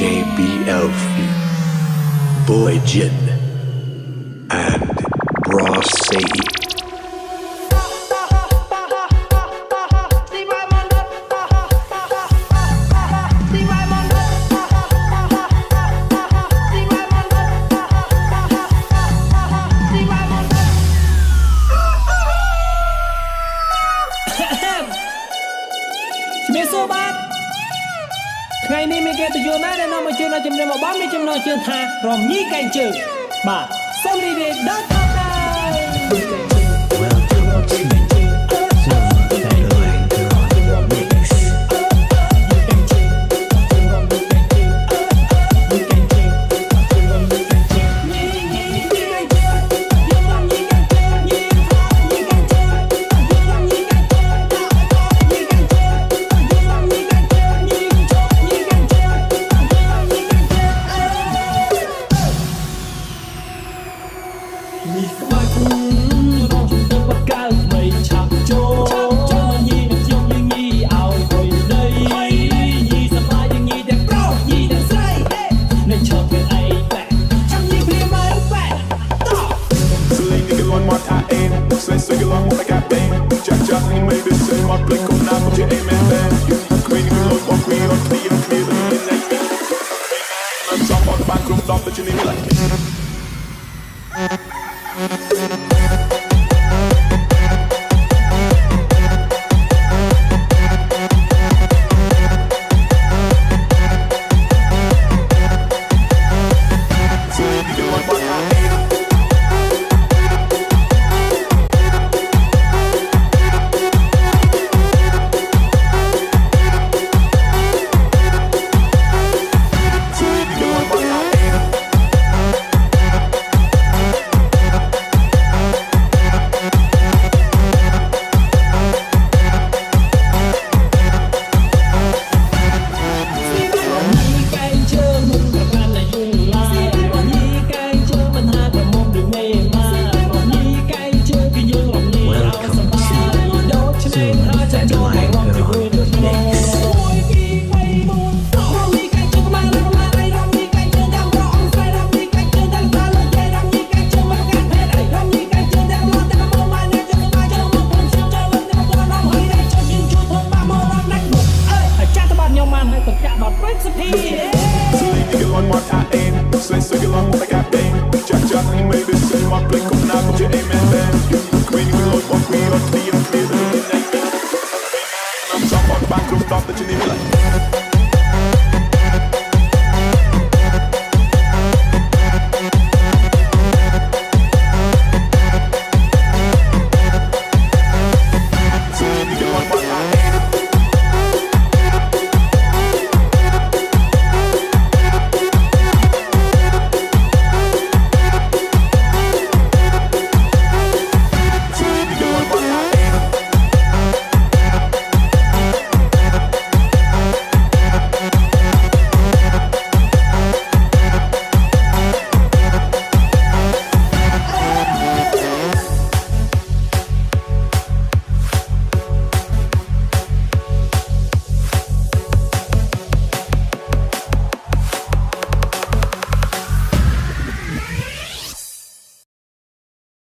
JBLF, Boy Jin, and Bra Sadie. Ngày nay mình kể từ vô nát để nó mà chưa nó chìm lên mà bám đi chìm nó chưa tha rồi nhí cành chừng bà xong đi để đất Chắc chắn anh mới biết xem mà play không nào không chỉ em em. Quên những lối bỏ quy ở đi em kia.